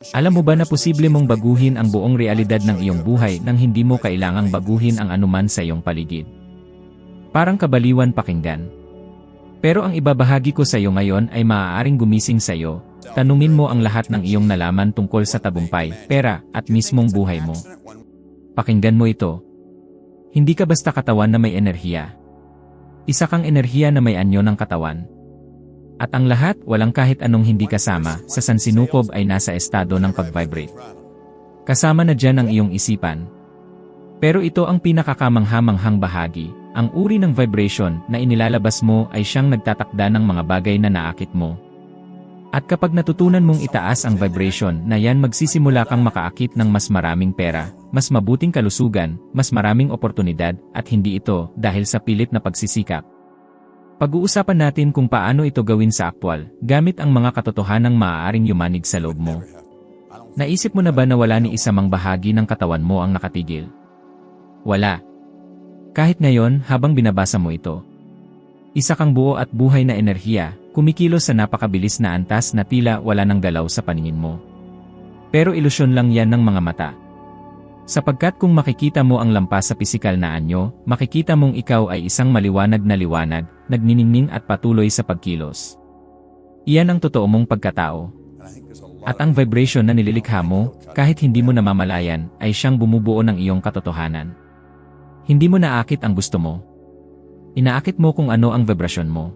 Alam mo ba na posible mong baguhin ang buong realidad ng iyong buhay nang hindi mo kailangang baguhin ang anuman sa iyong paligid? Parang kabaliwan pakinggan. Pero ang ibabahagi ko sa iyo ngayon ay maaaring gumising sa iyo, tanungin mo ang lahat ng iyong nalaman tungkol sa tagumpay, pera, at mismong buhay mo. Pakinggan mo ito. Hindi ka basta katawan na may enerhiya. Isa kang enerhiya na may anyo ng katawan. At ang lahat, walang kahit anong hindi kasama, sa sansinukob ay nasa estado ng pag-vibrate. Kasama na dyan ang iyong isipan. Pero ito ang pinakakamangha-manghang bahagi, ang uri ng vibration na inilalabas mo ay siyang nagtatakda ng mga bagay na naakit mo. At kapag natutunan mong itaas ang vibration na yan, magsisimula kang makaakit ng mas maraming pera, mas mabuting kalusugan, mas maraming oportunidad, at hindi ito dahil sa pilit na pagsisikap. Pag-uusapan natin kung paano ito gawin sa aktwal, gamit ang mga katotohanang maaaring yumanig sa loob mo. Naisip mo na ba na wala ni isa mang bahagi ng katawan mo ang nakatigil? Wala. Kahit ngayon, habang binabasa mo ito. Isa kang buo at buhay na enerhiya, kumikilos sa napakabilis na antas na tila wala nang galaw sa paningin mo. Pero ilusyon lang yan ng mga mata. Sapagkat kung makikita mo ang lampas sa pisikal na anyo, makikita mong ikaw ay isang maliwanag na liwanag, nagniningning at patuloy sa pagkilos. Iyan ang totoo mong pagkatao. At ang vibration na nililikha mo, kahit hindi mo namamalayan, ay siyang bumubuo ng iyong katotohanan. Hindi mo naakit ang gusto mo. Inaakit mo kung ano ang vibrasyon mo.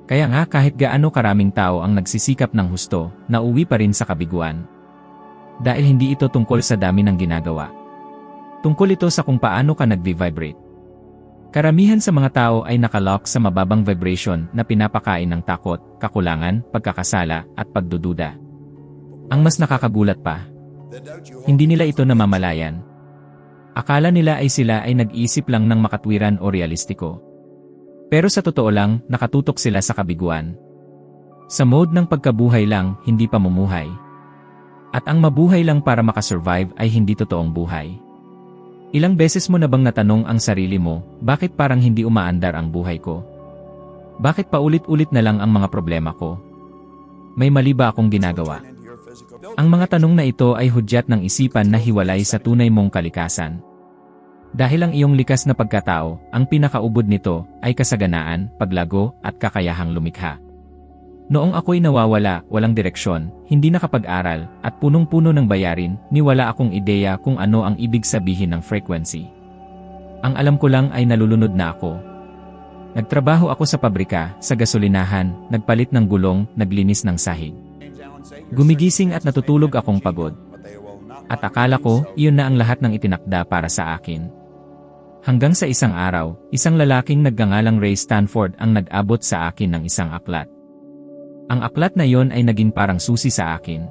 Kaya nga kahit gaano karaming tao ang nagsisikap ng husto, nauwi pa rin sa kabiguan. Dahil hindi ito tungkol sa dami ng ginagawa. Tungkol ito sa kung paano ka nag-vibrate. Karamihan sa mga tao ay nakalock sa mababang vibration na pinapakain ng takot, kakulangan, pagkakasala, at pagdududa. Ang mas nakakagulat pa, hindi nila ito namamalayan. Akala nila ay sila ay nag-isip lang ng makatwiran o realistiko. Pero sa totoo lang, nakatutok sila sa kabiguan. Sa mode ng pagkabuhay lang, hindi pamumuhay. At ang mabuhay lang para makasurvive ay hindi totoong buhay. Ilang beses mo na bang natanong ang sarili mo, bakit parang hindi umaandar ang buhay ko? Bakit paulit-ulit na lang ang mga problema ko? May mali ba akong ginagawa? Ang mga tanong na ito ay hudyat ng isipan na hiwalay sa tunay mong kalikasan. Dahil ang iyong likas na pagkatao, ang pinakaubod nito ay kasaganaan, paglago, at kakayahang lumikha. Noong ako'y nawawala, walang direksyon, hindi nakapag-aral, at punong-puno ng bayarin, niwala akong ideya kung ano ang ibig sabihin ng frequency. Ang alam ko lang ay nalulunod na ako. Nagtrabaho ako sa pabrika, sa gasolinahan, nagpalit ng gulong, naglinis ng sahig. Gumigising at natutulog akong pagod. At akala ko, iyon na ang lahat ng itinakda para sa akin. Hanggang sa isang araw, isang lalaking nagngangalang Ray Stanford ang nag-abot sa akin ng isang aklat. Ang aklat na yon ay naging parang susi sa akin.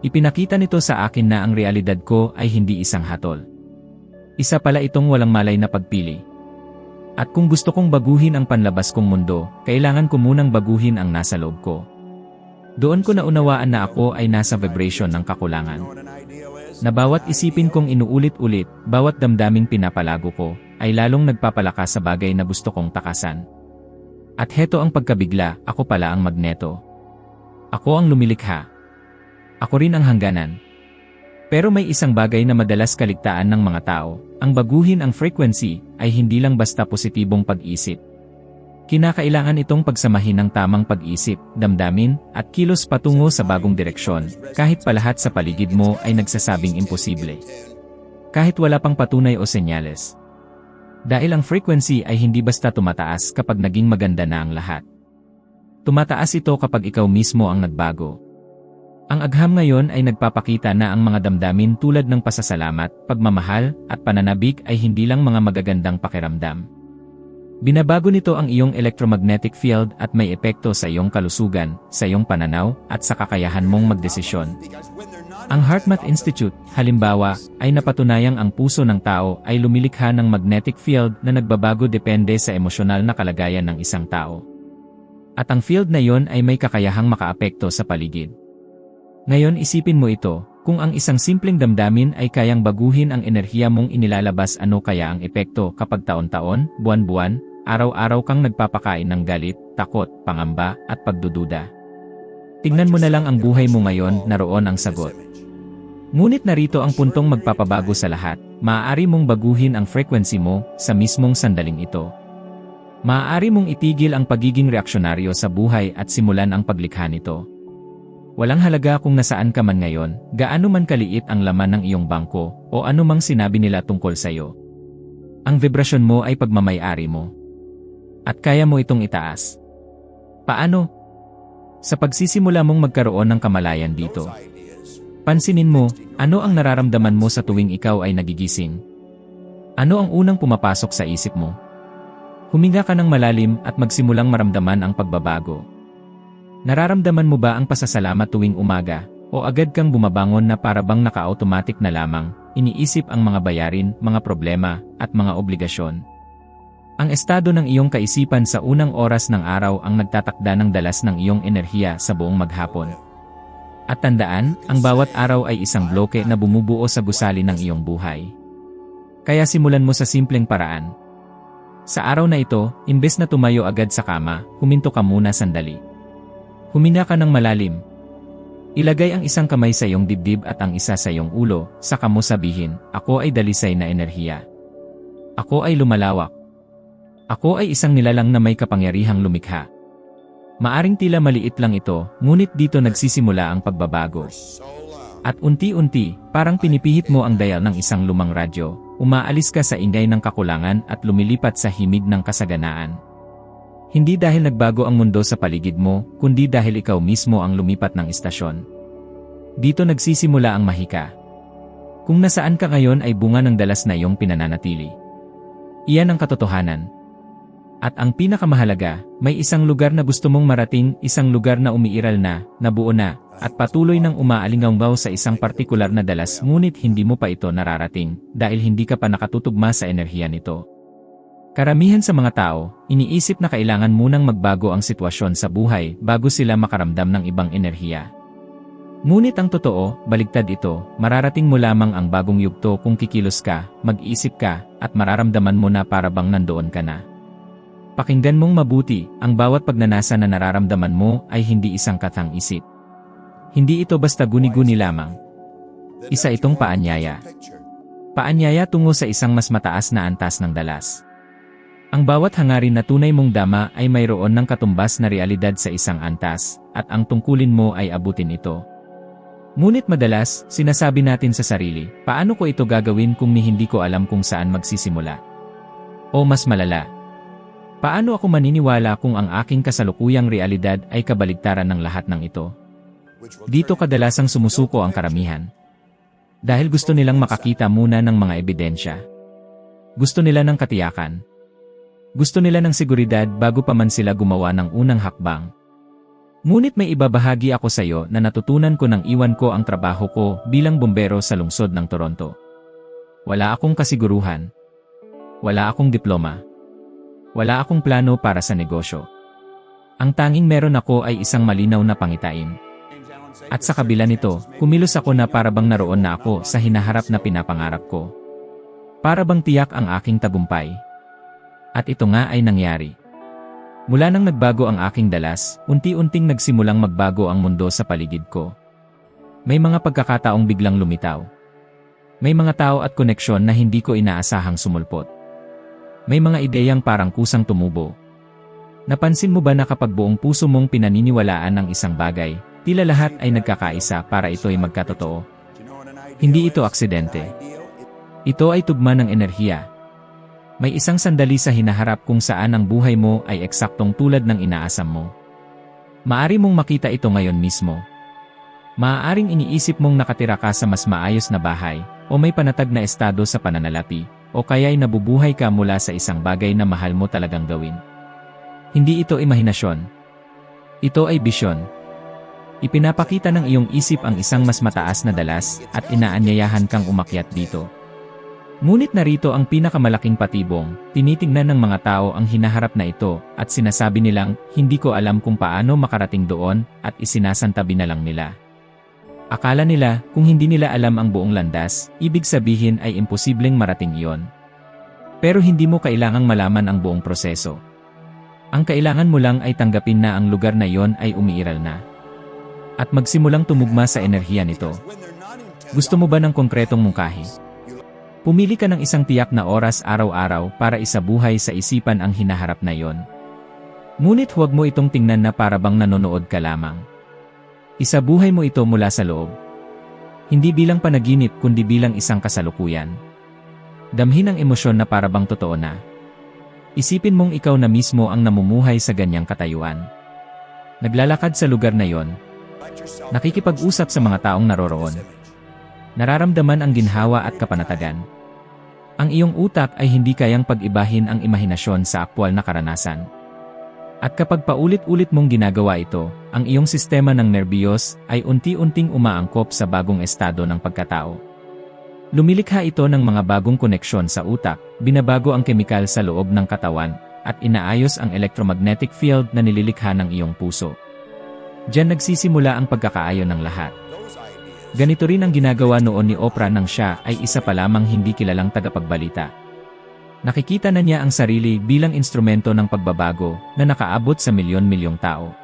Ipinakita nito sa akin na ang realidad ko ay hindi isang hatol. Isa pala itong walang malay na pagpili. At kung gusto kong baguhin ang panlabas kong mundo, kailangan ko munang baguhin ang nasa loob ko. Doon ko naunawaan na ako ay nasa vibration ng kakulangan. Na bawat isipin kong inuulit-ulit, bawat damdaming pinapalago ko, ay lalong nagpapalakas sa bagay na gusto kong takasan. At heto ang pagkabigla, ako pala ang magneto. Ako ang lumilikha. Ako rin ang hangganan. Pero may isang bagay na madalas kaligtaan ng mga tao, ang baguhin ang frequency ay hindi lang basta positibong pag-isip. Kinakailangan itong pagsamahin ng tamang pag-isip, damdamin, at kilos patungo sa bagong direksyon, kahit pa lahat sa paligid mo ay nagsasabing imposible. Kahit wala pang patunay o senyales. Dahil ang frequency ay hindi basta tumataas kapag naging maganda na ang lahat. Tumataas ito kapag ikaw mismo ang nagbago. Ang agham ngayon ay nagpapakita na ang mga damdamin tulad ng pasasalamat, pagmamahal, at pananabik ay hindi lang mga magagandang pakiramdam. Binabago nito ang iyong electromagnetic field at may epekto sa iyong kalusugan, sa iyong pananaw, at sa kakayahan mong magdesisyon. Ang HeartMath Institute, halimbawa, ay napatunayang ang puso ng tao ay lumilikha ng magnetic field na nagbabago depende sa emosyonal na kalagayan ng isang tao. At ang field na yon ay may kakayahang makaapekto sa paligid. Ngayon isipin mo ito, kung ang isang simpleng damdamin ay kayang baguhin ang enerhiya mong inilalabas, ano kaya ang epekto kapag taon-taon, buwan-buwan, araw-araw kang nagpapakain ng galit, takot, pangamba, at pagdududa. Tingnan mo na lang ang buhay mo ngayon, naroon ang sagot. Ngunit narito ang puntong magpapabago sa lahat. Maaari mong baguhin ang frequency mo sa mismong sandaling ito. Maaari mong itigil ang pagiging reaksyonaryo sa buhay at simulan ang paglikha nito. Walang halaga kung nasaan ka man ngayon, gaano man kaliit ang laman ng iyong bangko, o anumang sinabi nila tungkol sa iyo. Ang vibrasyon mo ay pagmamay-ari mo. At kaya mo itong itaas. Paano? Sa pagsisimula mong magkaroon ng kamalayan dito. Pansinin mo, ano ang nararamdaman mo sa tuwing ikaw ay nagigising? Ano ang unang pumapasok sa isip mo? Huminga ka ng malalim at magsimulang maramdaman ang pagbabago. Nararamdaman mo ba ang pasasalamat tuwing umaga, o agad kang bumabangon na parabang naka-automatic na lamang, iniisip ang mga bayarin, mga problema, at mga obligasyon? Ang estado ng iyong kaisipan sa unang oras ng araw ang nagtatakda ng dalas ng iyong enerhiya sa buong maghapon. At tandaan, ang bawat araw ay isang bloke na bumubuo sa gusali ng iyong buhay. Kaya simulan mo sa simpleng paraan. Sa araw na ito, imbes na tumayo agad sa kama, huminto ka muna sandali. Huminga ka ng malalim. Ilagay ang isang kamay sa iyong dibdib at ang isa sa iyong ulo, saka mo sabihin, ako ay dalisay na enerhiya. Ako ay lumalawak. Ako ay isang nilalang na may kapangyarihang lumikha. Maaring tila maliit lang ito, ngunit dito nagsisimula ang pagbabago. At unti-unti, parang pinipihit mo ang dial ng isang lumang radyo, umaalis ka sa ingay ng kakulangan at lumilipat sa himig ng kasaganaan. Hindi dahil nagbago ang mundo sa paligid mo, kundi dahil ikaw mismo ang lumipat ng istasyon. Dito nagsisimula ang mahika. Kung nasaan ka ngayon ay bunga ng dalas na iyong pinananatili. Iyan ang katotohanan. At ang pinakamahalaga, may isang lugar na gusto mong marating, isang lugar na umiiral na, nabuo na, at patuloy nang umaalinganggaw sa isang partikular na dalas ngunit hindi mo pa ito nararating dahil hindi ka pa nakatutugma sa enerhiya nito. Karamihan sa mga tao, iniisip na kailangan munang magbago ang sitwasyon sa buhay bago sila makaramdam ng ibang enerhiya. Ngunit ang totoo, baligtad ito, mararating mo lamang ang bagong yugto kung kikilos ka, mag-isip ka, at mararamdaman mo na parabang nandoon ka na. Pakinggan mong mabuti, ang bawat pagnanasa na nararamdaman mo ay hindi isang katang isip. Hindi ito basta guni-guni lamang. Isa itong paanyaya. Paanyaya tungo sa isang mas mataas na antas ng dalas. Ang bawat hangarin na tunay mong dama ay mayroon ng katumbas na realidad sa isang antas, at ang tungkulin mo ay abutin ito. Ngunit madalas, sinasabi natin sa sarili, paano ko ito gagawin kung hindi ko alam kung saan magsisimula? O mas malala, paano ako maniniwala kung ang aking kasalukuyang realidad ay kabaligtaran ng lahat ng ito? Dito kadalasang sumusuko ang karamihan. Dahil gusto nilang makakita muna ng mga ebidensya. Gusto nila ng katiyakan. Gusto nila ng seguridad bago pa man sila gumawa ng unang hakbang. Ngunit may ibabahagi ako sa iyo na natutunan ko nang iwan ko ang trabaho ko bilang bombero sa lungsod ng Toronto. Wala akong kasiguruhan. Wala akong diploma. Wala akong plano para sa negosyo. Ang tanging meron ako ay isang malinaw na pangitain. At sa kabila nito, kumilos ako na parabang naroon na ako sa hinaharap na pinapangarap ko. Parabang tiyak ang aking tagumpay. At ito nga ay nangyari. Mula nang nagbago ang aking dalas, unti-unting nagsimulang magbago ang mundo sa paligid ko. May mga pagkakataong biglang lumitaw. May mga tao at koneksyon na hindi ko inaasahang sumulpot. May mga ideyang parang kusang tumubo. Napansin mo ba na kapag buong puso mong pinaniniwalaan ng isang bagay, tila lahat ay nagkakaisa para ito ay magkatotoo? Hindi ito aksidente. Ito ay tugma ng enerhiya. May isang sandali sa hinaharap kung saan ang buhay mo ay eksaktong tulad ng inaasam mo. Maari mong makita ito ngayon mismo. Maaaring iniisip mong nakatira ka sa mas maayos na bahay, o may panatag na estado sa pananalapi, o kaya'y nabubuhay ka mula sa isang bagay na mahal mo talagang gawin. Hindi ito imahinasyon. Ito ay bisyon. Ipinapakita ng iyong isip ang isang mas mataas na dalas at inaanyayahan kang umakyat dito. Ngunit narito ang pinakamalaking patibong, tinitingnan ng mga tao ang hinaharap na ito at sinasabi nilang, hindi ko alam kung paano makarating doon at isinasantabi na lang nila. Akala nila, kung hindi nila alam ang buong landas, ibig sabihin ay imposibleng marating iyon. Pero hindi mo kailangang malaman ang buong proseso. Ang kailangan mo lang ay tanggapin na ang lugar na iyon ay umiiral na. at magsimulang tumugma sa enerhiya nito. Gusto mo ba ng konkretong mungkahi? Pumili ka ng isang tiyak na oras araw-araw para isabuhay sa isipan ang hinaharap na yon. Ngunit huwag mo itong tingnan na para bang nanonood ka lamang. Isabuhay mo ito mula sa loob. Hindi bilang panaginip kundi bilang isang kasalukuyan. Damhin ang emosyon na para bang totoo na. Isipin mong ikaw na mismo ang namumuhay sa ganyang katayuan. Naglalakad sa lugar na yon. Nakikipag-usap sa mga taong naroroon. Nararamdaman ang ginhawa at kapanatagan. Ang iyong utak ay hindi kayang pag-ibahin ang imahinasyon sa aktwal na karanasan. At kapag paulit-ulit mong ginagawa ito, ang iyong sistema ng nerbiyos ay unti-unting umaangkop sa bagong estado ng pagkatao. Lumilikha ito ng mga bagong koneksyon sa utak, binabago ang kemikal sa loob ng katawan, at inaayos ang electromagnetic field na nililikha ng iyong puso. Diyan nagsisimula ang pagkakaayon ng lahat. Ganito rin ang ginagawa noon ni Oprah nang siya ay isa pa lamang hindi kilalang tagapagbalita. Nakikita na niya ang sarili bilang instrumento ng pagbabago na nakaabot sa milyon-milyong tao.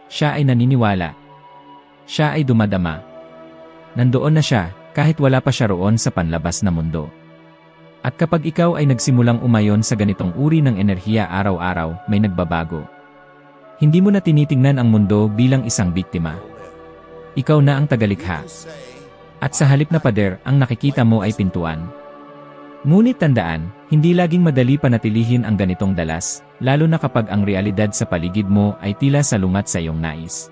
Siya ay naniniwala. Siya ay dumadama. Nandoon na siya kahit wala pa siya roon sa panlabas na mundo. At kapag ikaw ay nagsimulang umayon sa ganitong uri ng enerhiya araw-araw, may nagbabago. Hindi mo na tinitingnan ang mundo bilang isang biktima. Ikaw na ang tagalikha. At sa halip na pader, ang nakikita mo ay pintuan. Ngunit tandaan, hindi laging madali panatilihin ang ganitong dalas, lalo na kapag ang realidad sa paligid mo ay tila salungat sa iyong nais.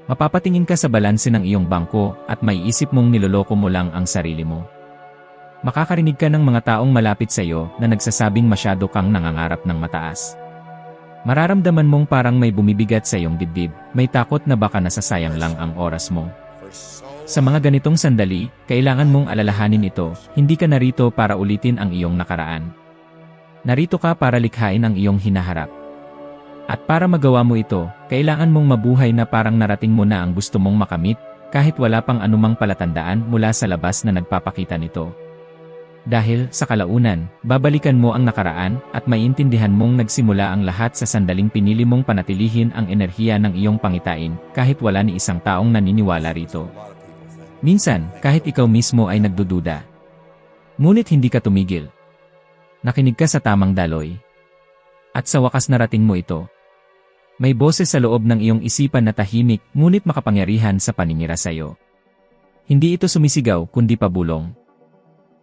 Mapapatingin ka sa balanse ng iyong bangko at maiisip mong niloloko mo lang ang sarili mo. Makakarinig ka ng mga taong malapit sa iyo na nagsasabing masyado kang nangangarap ng mataas. Mararamdaman mong parang may bumibigat sa iyong dibdib, may takot na baka nasasayang lang ang oras mo. Sa mga ganitong sandali, kailangan mong alalahanin ito, hindi ka narito para ulitin ang iyong nakaraan. Narito ka para likhain ang iyong hinaharap. At para magawa mo ito, kailangan mong mabuhay na parang narating mo na ang gusto mong makamit, kahit wala pang anumang palatandaan mula sa labas na nagpapakita nito. Dahil, sa kalaunan, babalikan mo ang nakaraan at maiintindihan mong nagsimula ang lahat sa sandaling pinili mong panatilihin ang enerhiya ng iyong pangitain kahit wala ni isang taong naniniwala rito. Minsan, kahit ikaw mismo ay nagdududa. Ngunit hindi ka tumigil. Nakinig ka sa tamang daloy. At sa wakas narating mo ito. May boses sa loob ng iyong isipan na tahimik ngunit makapangyarihan sa paninira sa iyo. Hindi ito sumisigaw kundi pabulong.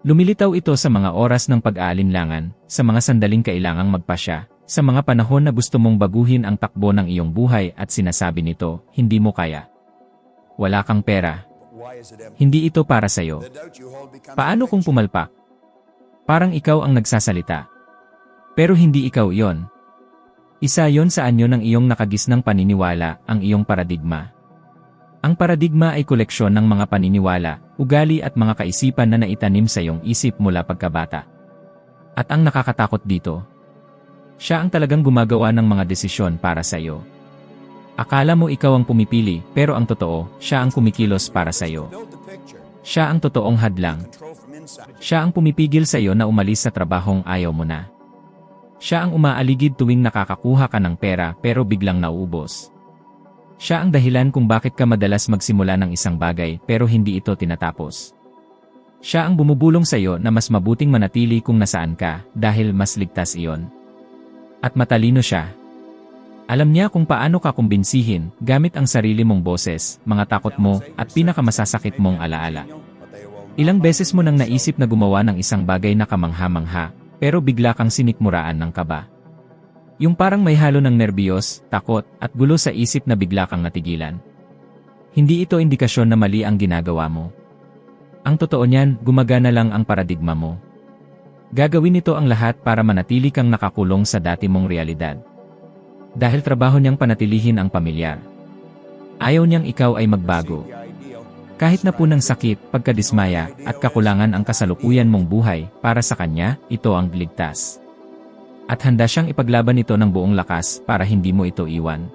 Lumilitaw ito sa mga oras ng pag-aalinlangan, sa mga sandaling kailangang magpasya, sa mga panahon na gusto mong baguhin ang takbo ng iyong buhay at sinasabi nito, hindi mo kaya. Wala kang pera. Hindi ito para sa iyo. Paano kung pumalpak? Parang ikaw ang nagsasalita. Pero hindi ikaw yon. Isa yon sa anyo ng iyong nakagisnang paniniwala, ang iyong paradigma. Ang paradigma ay koleksyon ng mga paniniwala, ugali at mga kaisipan na naitanim sa iyong isip mula pagkabata. At ang nakakatakot dito, siya ang talagang gumagawa ng mga desisyon para sa iyo. Akala mo ikaw ang pumipili, pero ang totoo, siya ang kumikilos para sa iyo. Siya ang totoong hadlang. Siya ang pumipigil sa iyo na umalis sa trabahong ayaw mo na. Siya ang umaaligid tuwing nakakakuha ka ng pera pero biglang nauubos. Siya ang dahilan kung bakit ka madalas magsimula ng isang bagay pero hindi ito tinatapos. Siya ang bumubulong sa iyo na mas mabuting manatili kung nasaan ka dahil mas ligtas iyon. At matalino siya. Alam niya kung paano ka kumbinsihin gamit ang sarili mong boses, mga takot mo at pinakamasasakit mong alaala. Ilang beses mo nang naisip na gumawa ng isang bagay na kamangha-mangha pero bigla kang sinikmuraan ng kaba. Yung parang may halo ng nerbiyos, takot, at gulo sa isip na bigla kang natigilan. Hindi ito indikasyon na mali ang ginagawa mo. Ang totoo niyan, gumagana lang ang paradigma mo. Gagawin nito ang lahat para manatili kang nakakulong sa dati mong realidad. Dahil trabaho niyang panatilihin ang pamilyar. Ayaw niyang ikaw ay magbago. Kahit na punang sakit, pagkadismaya, at kakulangan ang kasalukuyan mong buhay, para sa kanya, ito ang ligtas. At handa siyang ipaglaban ito ng buong lakas para hindi mo ito iwan.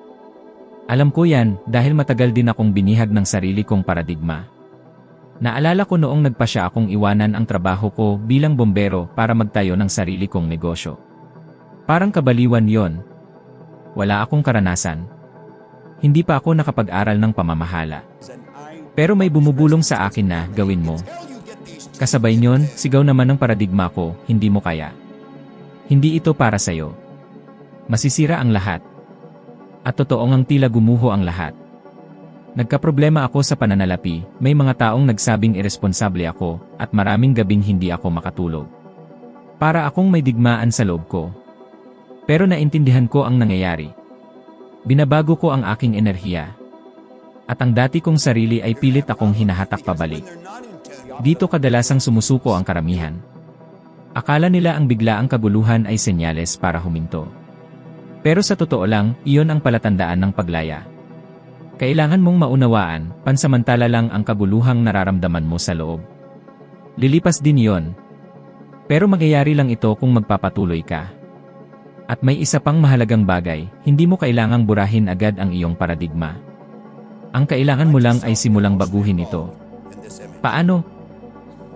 Alam ko yan dahil matagal din akong binihag ng sarili kong paradigma. Naalala ko noong nagpasya akong iwanan ang trabaho ko bilang bombero para magtayo ng sarili kong negosyo. Parang kabaliwan yon. Wala akong karanasan. hindi pa ako nakapag-aral ng pamamahala. Pero may bumubulong sa akin na, gawin mo. Kasabay nyon, sigaw naman ng paradigma ko, hindi mo kaya. Hindi ito para sa'yo. Masisira ang lahat. At totoong ang tila gumuho ang lahat. Nagkaproblema ako sa pananalapi, may mga taong nagsabing iresponsable ako, at maraming gabing hindi ako makatulog. Para akong may digmaan sa loob ko. Pero naintindihan ko ang nangyayari. Binabago ko ang aking enerhiya. At ang dati kong sarili ay pilit akong hinahatak pabalik. Dito kadalasang sumusuko ang karamihan. Akala nila ang biglaang kaguluhan ay senyales para huminto. Pero sa totoo lang, iyon ang palatandaan ng paglaya. Kailangan mong maunawaan, pansamantala lang ang kaguluhang nararamdaman mo sa loob. Lilipas din iyon. Pero magyayari lang ito kung magpapatuloy ka. At may isa pang mahalagang bagay, hindi mo kailangang burahin agad ang iyong paradigma. Ang kailangan mo lang ay simulang baguhin ito. Paano?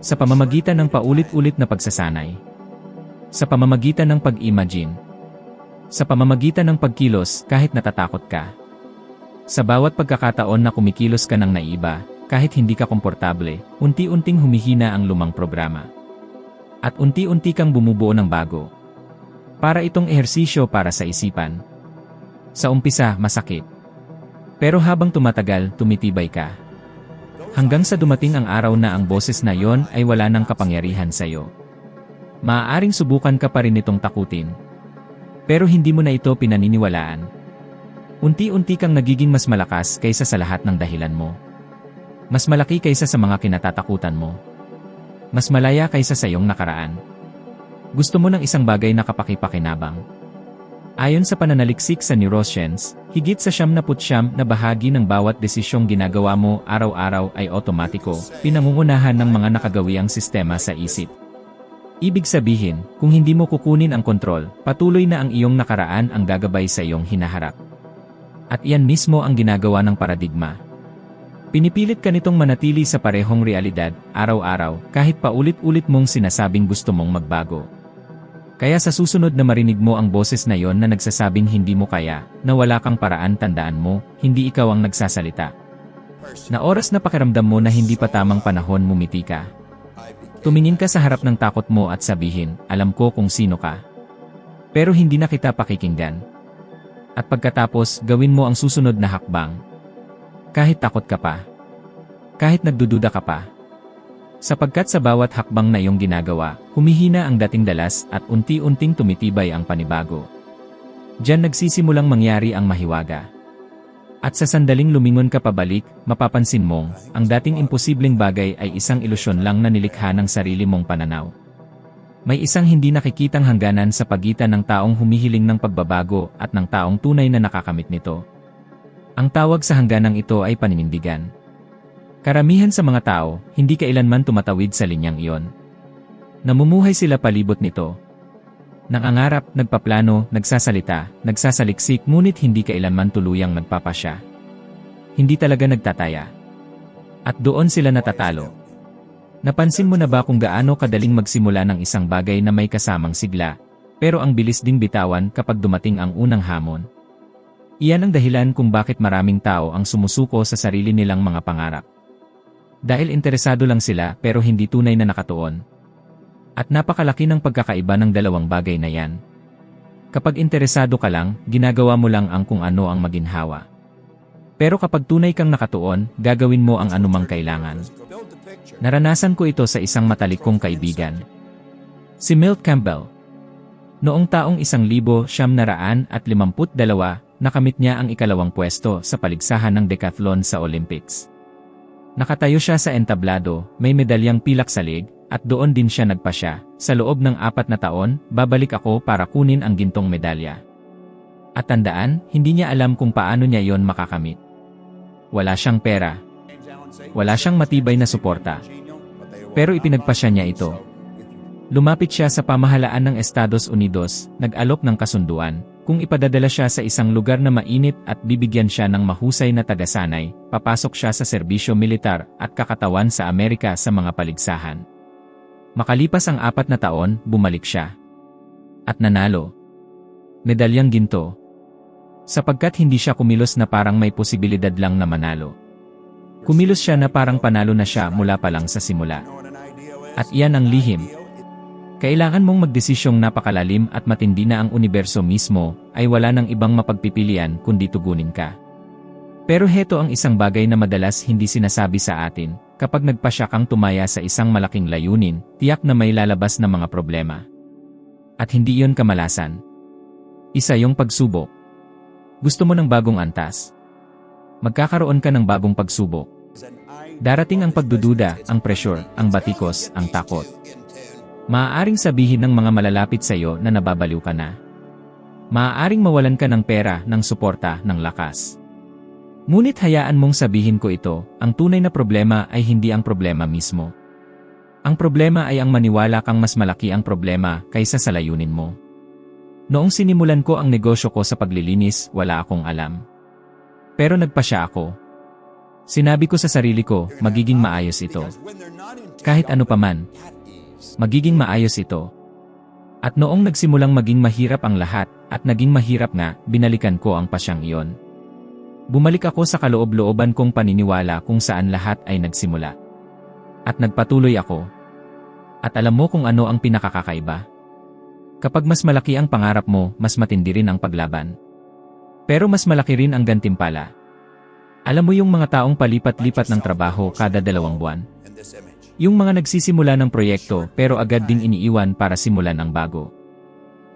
Sa pamamagitan ng paulit-ulit na pagsasanay. Sa pamamagitan ng pag-imagine. Sa pamamagitan ng pagkilos kahit natatakot ka. Sa bawat pagkakataon na kumikilos ka ng naiba, kahit hindi ka komportable, unti-unting humihina ang lumang programa. At unti-unti kang bumubuo ng bago. Para itong ehersisyo para sa isipan. Sa umpisa, masakit. Pero habang tumatagal, tumitibay ka. Hanggang sa dumating ang araw na ang boses na yon ay wala ng kapangyarihan sa iyo. Maaaring subukan ka pa rin itong takutin. Pero hindi mo na ito pinaniniwalaan. Unti-unti kang nagiging mas malakas kaysa sa lahat ng dahilan mo. Mas malaki kaysa sa mga kinatatakutan mo. Mas malaya kaysa sa iyong nakaraan. Gusto mo ng isang bagay na kapakipakinabang. Ayon sa pananaliksik sa neuroscience, higit sa 99% na bahagi ng bawat desisyong ginagawa mo araw-araw ay otomatiko, pinangungunahan ng mga nakagawiang sistema sa isip. Ibig sabihin, kung hindi mo kukunin ang kontrol, patuloy na ang iyong nakaraan ang gagabay sa iyong hinaharap. At iyan mismo ang ginagawa ng paradigma. Pinipilit ka nitong manatili sa parehong realidad, araw-araw, kahit paulit-ulit mong sinasabing gusto mong magbago. Kaya sa susunod na marinig mo ang boses na yon na nagsasabing hindi mo kaya, na wala kang paraan, tandaan mo, hindi ikaw ang nagsasalita. Na oras na pakiramdam mo na hindi pa tamang panahon, mumiti ka. Tumingin ka sa harap ng takot mo at sabihin, alam ko kung sino ka. Pero hindi na kita pakikinggan. At pagkatapos, gawin mo ang susunod na hakbang. Kahit takot ka pa. Kahit nagdududa ka pa. Sapagkat sa bawat hakbang na iyong ginagawa, humihina ang dating dalas at unti-unting tumitibay ang panibago. Diyan nagsisimulang mangyari ang mahiwaga. At sa sandaling lumingon ka pabalik, mapapansin mong, ang dating imposibleng bagay ay isang ilusyon lang na nilikha ng sarili mong pananaw. May isang hindi nakikitang hangganan sa pagitan ng taong humihiling ng pagbabago at ng taong tunay na nakakamit nito. Ang tawag sa hangganang ito ay paninindigan. Karamihan sa mga tao, hindi kailanman tumatawid sa linyang iyon. Namumuhay sila palibot nito. Nangangarap, nagpaplano, nagsasalita, nagsasaliksik, ngunit hindi kailanman tuluyang nagpapasya. Hindi talaga nagtataya. At doon sila natatalo. Napansin mo na ba kung gaano kadaling magsimula ng isang bagay na may kasamang sigla, pero ang bilis ding bitawan kapag dumating ang unang hamon? Iyan ang dahilan kung bakit maraming tao ang sumusuko sa sarili nilang mga pangarap. Dahil interesado lang sila pero hindi tunay na nakatuon. At napakalaki ng pagkakaiba ng dalawang bagay na yan. Kapag interesado ka lang, ginagawa mo lang ang kung ano ang maginhawa. Pero kapag tunay kang nakatuon, gagawin mo ang anumang kailangan. Naranasan ko ito sa isang matalik kong kaibigan. Si Milt Campbell. Noong taong 1952, nakamit niya ang ikalawang pwesto sa paligsahan ng decathlon sa Olympics. Nakatayo siya sa entablado, may medalyang pilak sa leg, at doon din siya nagpasya, sa loob ng 4 na taon, babalik ako para kunin ang gintong medalya. At tandaan, hindi niya alam kung paano niya yon makakamit. Wala siyang pera. Wala siyang matibay na suporta. Pero ipinagpasya niya ito. Lumapit siya sa pamahalaan ng Estados Unidos, nag-alok ng kasunduan, kung ipadadala siya sa isang lugar na mainit at bibigyan siya ng mahusay na tagasanay, papasok siya sa serbisyo militar at kakatawan sa Amerika sa mga paligsahan. Makalipas ang 4 na taon, bumalik siya. At nanalo. Medalyang ginto. Sapagkat hindi siya kumilos na parang may posibilidad lang na manalo. Kumilos siya na parang panalo na siya mula pa lang sa simula. At iyan ang lihim. Kailangan mong magdesisyong napakalalim at matindi na ang universo mismo ay wala ng ibang mapagpipilian kundi tugunin ka. Pero heto ang isang bagay na madalas hindi sinasabi sa atin, kapag nagpasya kang tumaya sa isang malaking layunin, tiyak na may lalabas na mga problema. At hindi iyon kamalasan. Isa yung pagsubok. Gusto mo ng bagong antas? Magkakaroon ka ng bagong pagsubok. Darating ang pagdududa, ang pressure, ang batikos, ang takot. Maaaring sabihin ng mga malalapit sa iyo na nababaliw ka na. Maaaring mawalan ka ng pera, ng suporta, ng lakas. Ngunit hayaan mong sabihin ko ito, ang tunay na problema ay hindi ang problema mismo. Ang problema ay ang maniwala kang mas malaki ang problema kaysa sa layunin mo. Noong sinimulan ko ang negosyo ko sa paglilinis, wala akong alam. Pero nagpasya ako. Sinabi ko sa sarili ko, magiging maayos ito. Kahit ano paman, magiging maayos ito. At noong nagsimulang maging mahirap ang lahat, at naging mahirap nga, binalikan ko ang pasyang iyon. Bumalik ako sa kaloob-looban kong paniniwala kung saan lahat ay nagsimula. At nagpatuloy ako. At alam mo kung ano ang pinakakakaiba? Kapag mas malaki ang pangarap mo, mas matindi rin ang paglaban. Pero mas malaki rin ang gantimpala. Alam mo yung mga taong palipat-lipat ng trabaho kada 2 buwan? Yung mga nagsisimula ng proyekto pero agad ding iniiwan para simulan ang bago.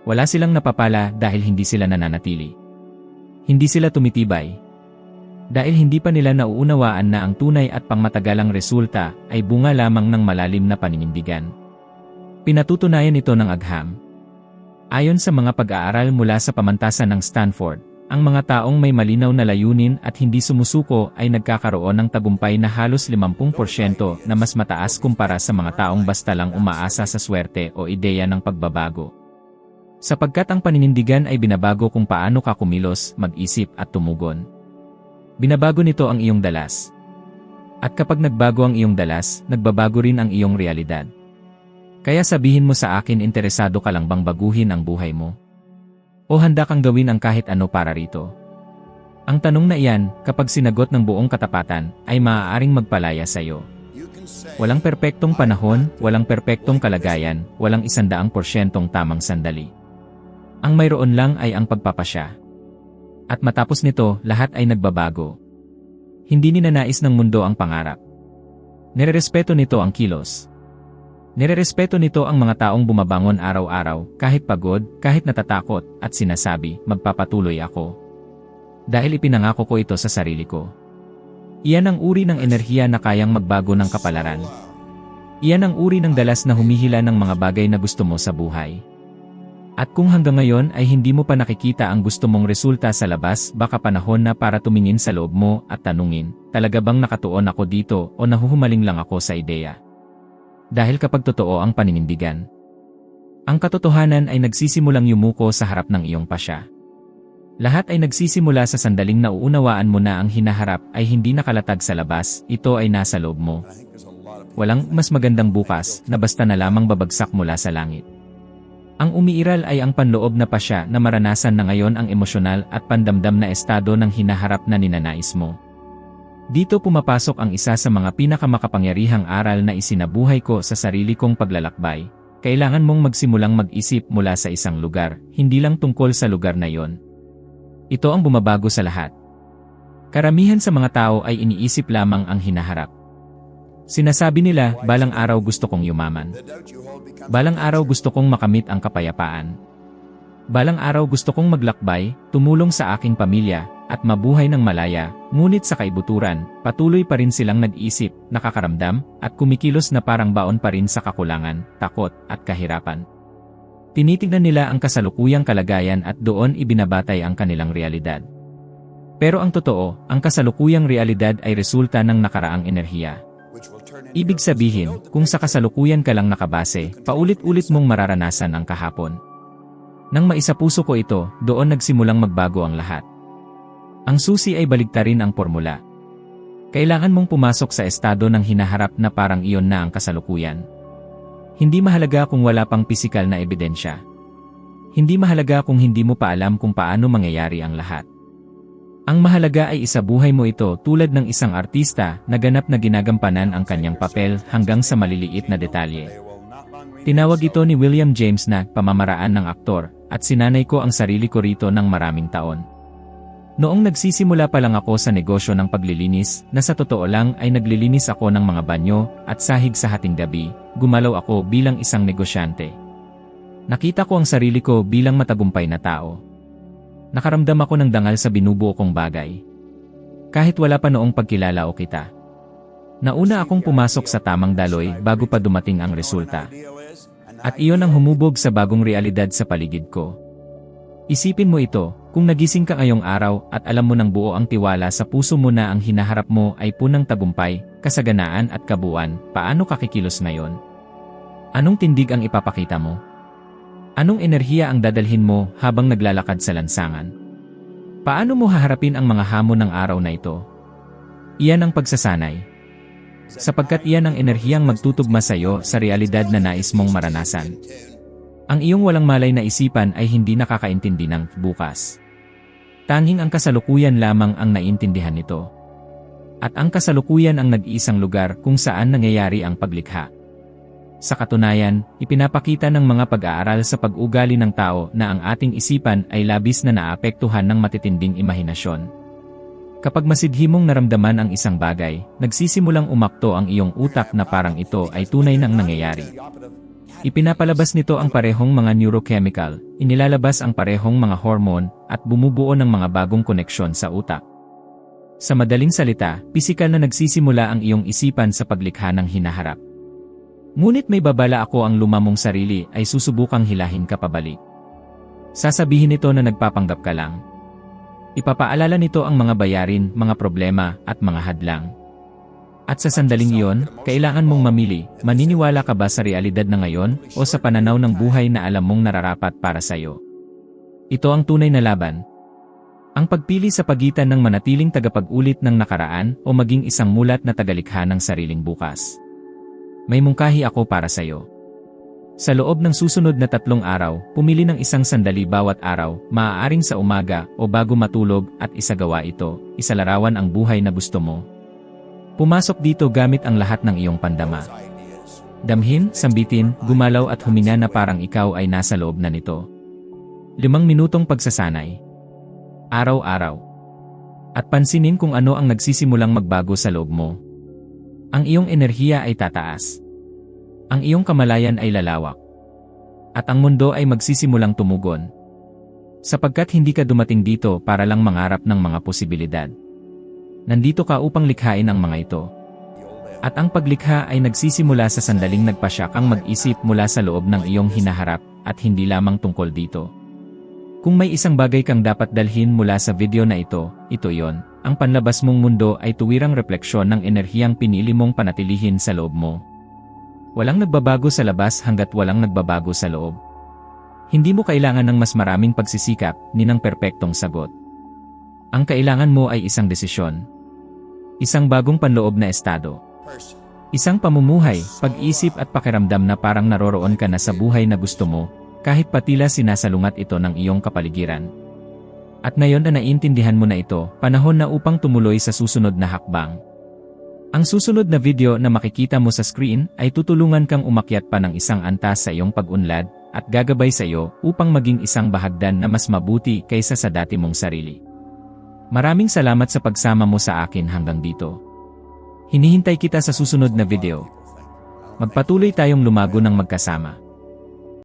Wala silang napapala dahil hindi sila nananatili. Hindi sila tumitibay. Dahil hindi pa nila nauunawaan na ang tunay at pangmatagalang resulta ay bunga lamang ng malalim na paninindigan. Pinatutunayan ito ng agham. Ayon sa mga pag-aaral mula sa pamantasan ng Stanford, ang mga taong may malinaw na layunin at hindi sumusuko ay nagkakaroon ng tagumpay na halos 50% na mas mataas kumpara sa mga taong basta lang umaasa sa swerte o ideya ng pagbabago. Sapagkat ang paninindigan ay binabago kung paano ka kumilos, mag-isip at tumugon. Binabago nito ang iyong dalas. At kapag nagbago ang iyong dalas, nagbabago rin ang iyong realidad. Kaya sabihin mo sa akin, interesado ka lang bang baguhin ang buhay mo? O handa kang gawin ang kahit ano para rito? Ang tanong na iyan, kapag sinagot ng buong katapatan, ay maaaring magpalaya sa iyo. Walang perpektong panahon, walang perpektong kalagayan, walang 100% tamang sandali. Ang mayroon lang ay ang pagpapasya. At matapos nito, lahat ay nagbabago. Hindi ninanais ng mundo ang pangarap. Nirerespeto nito ang kilos. Nirerespeto nito ang mga taong bumabangon araw-araw, kahit pagod, kahit natatakot, at sinasabi, magpapatuloy ako. Dahil ipinangako ko ito sa sarili ko. Iyan ang uri ng enerhiya na kayang magbago ng kapalaran. Iyan ang uri ng dalas na humihila ng mga bagay na gusto mo sa buhay. At kung hanggang ngayon ay hindi mo pa nakikita ang gusto mong resulta sa labas, baka panahon na para tumingin sa loob mo at tanungin, talaga bang nakatuon ako dito o nahuhumaling lang ako sa ideya? Dahil kapag totoo ang paninindigan, ang katotohanan ay nagsisimulang yumuko sa harap ng iyong pasya. Lahat ay nagsisimula sa sandaling nauunawaan mo na ang hinaharap ay hindi nakalatag sa labas, ito ay nasa loob mo. Walang mas magandang bukas na basta na lamang babagsak mula sa langit. Ang umiiral ay ang panloob na pasya na maranasan na ngayon ang emosyonal at pandamdam na estado ng hinaharap na ninanais mo. Dito pumapasok ang isa sa mga pinakamakapangyarihang aral na isinabuhay ko sa sarili kong paglalakbay. Kailangan mong magsimulang mag-isip mula sa isang lugar, hindi lang tungkol sa lugar na yon. Ito ang bumabago sa lahat. Karamihan sa mga tao ay iniisip lamang ang hinaharap. Sinasabi nila, balang araw gusto kong yumaman. Balang araw gusto kong makamit ang kapayapaan. Balang araw gusto kong maglakbay, tumulong sa aking pamilya, at mabuhay ng malaya, ngunit sa kaibuturan, patuloy pa rin silang nag-isip, nakakaramdam, at kumikilos na parang baon pa rin sa kakulangan, takot, at kahirapan. Tinitignan nila ang kasalukuyang kalagayan at doon ibinabatay ang kanilang realidad. Pero ang totoo, ang kasalukuyang realidad ay resulta ng nakaraang enerhiya. Ibig sabihin, kung sa kasalukuyan ka lang nakabase, paulit-ulit mong mararanasan ang kahapon. Nang maisapuso ko ito, doon nagsimulang magbago ang lahat. Ang susi ay baligtarin ang formula. Kailangan mong pumasok sa estado ng hinaharap na parang iyon na ang kasalukuyan. Hindi mahalaga kung wala pang pisikal na ebidensya. Hindi mahalaga kung hindi mo pa alam kung paano mangyayari ang lahat. Ang mahalaga ay isabuhay mo ito tulad ng isang artista na ganap na ginagampanan ang kanyang papel hanggang sa maliliit na detalye. Tinawag ito ni William James na pamamaraan ng aktor, at sinanay ko ang sarili ko rito ng maraming taon. Noong nagsisimula pa lang ako sa negosyo ng paglilinis, na sa totoo lang ay naglilinis ako ng mga banyo at sahig sa hating gabi, gumalaw ako bilang isang negosyante. Nakita ko ang sarili ko bilang matagumpay na tao. Nakaramdam ako ng dangal sa binubuo kong bagay. Kahit wala pa noong pagkilala o kita. Nauna akong pumasok sa tamang daloy bago pa dumating ang resulta. At iyon ang humubog sa bagong realidad sa paligid ko. Isipin mo ito, kung nagising ka ngayong araw at alam mo ng buo ang tiwala sa puso mo na ang hinaharap mo ay punang tagumpay, kasaganaan at kabuuan, paano ka kikilos ngayon? Anong tindig ang ipapakita mo? Anong enerhiya ang dadalhin mo habang naglalakad sa lansangan? Paano mo haharapin ang mga hamon ng araw na ito? Iyan ang pagsasanay. Sapagkat iyan ang enerhiyang magtutugma sa iyo sa realidad na nais mong maranasan. Ang iyong walang malay na isipan ay hindi nakakaintindi ng bukas. Tanging ang kasalukuyan lamang ang naiintindihan nito. At ang kasalukuyan ang nag-iisang lugar kung saan nangyayari ang paglikha. Sa katunayan, ipinapakita ng mga pag-aaral sa pag-ugali ng tao na ang ating isipan ay labis na naapektuhan ng matitinding imahinasyon. Kapag masidhi mong naramdaman ang isang bagay, nagsisimulang umakto ang iyong utak na parang ito ay tunay nang nangyayari. Ipinapalabas nito ang parehong mga neurochemical, inilalabas ang parehong mga hormone, at bumubuo ng mga bagong koneksyon sa utak. Sa madaling salita, pisikal na nagsisimula ang iyong isipan sa paglikha ng hinaharap. Ngunit may babala ako ang lumamong sarili ay susubukang hilahin ka pabalik. Sasabihin nito na nagpapanggap ka lang. Ipapaalala nito ang mga bayarin, mga problema, at mga hadlang. At sa sandaling iyon, kailangan mong mamili, maniniwala ka ba sa realidad na ngayon o sa pananaw ng buhay na alam mong nararapat para sa iyo. Ito ang tunay na laban. Ang pagpili sa pagitan ng manatiling tagapag-ulit ng nakaraan o maging isang mulat na tagalikha ng sariling bukas. May mungkahi ako para sa iyo. Sa loob ng susunod na 3 araw, pumili ng isang sandali bawat araw, maaaring sa umaga o bago matulog at isagawa ito, isalarawan ang buhay na gusto mo. Pumasok dito gamit ang lahat ng iyong pandama. Damhin, sambitin, gumalaw at huminga na parang ikaw ay nasa loob na nito. 5 minutong pagsasanay. Araw-araw. At pansinin kung ano ang nagsisimulang magbago sa loob mo. Ang iyong enerhiya ay tataas. Ang iyong kamalayan ay lalawak. At ang mundo ay magsisimulang tumugon. Sapagkat hindi ka dumating dito para lang mangarap ng mga posibilidad. Nandito ka upang likhain ang mga ito. At ang paglikha ay nagsisimula sa sandaling nagpasya kang mag-isip mula sa loob ng iyong hinaharap at hindi lamang tungkol dito. Kung may isang bagay kang dapat dalhin mula sa video na ito iyon. Ang panlabas mong mundo ay tuwirang refleksyon ng enerhiyang pinili mong panatilihin sa loob mo. Walang nagbabago sa labas hanggat walang nagbabago sa loob. Hindi mo kailangan ng mas maraming pagsisikap ni ng perpektong sagot. Ang kailangan mo ay isang desisyon. Isang bagong panloob na estado. Isang pamumuhay, pag-isip at pakiramdam na parang naroroon ka na sa buhay na gusto mo, kahit patila sinasalungat ito ng iyong kapaligiran. At ngayon na naiintindihan mo na ito, panahon na upang tumuloy sa susunod na hakbang. Ang susunod na video na makikita mo sa screen ay tutulungan kang umakyat pa ng isang antas sa iyong pag-unlad at gagabay sa iyo upang maging isang bahagdan na mas mabuti kaysa sa dati mong sarili. Maraming salamat sa pagsama mo sa akin hanggang dito. Hinihintay kita sa susunod na video. Magpatuloy tayong lumago ng magkasama.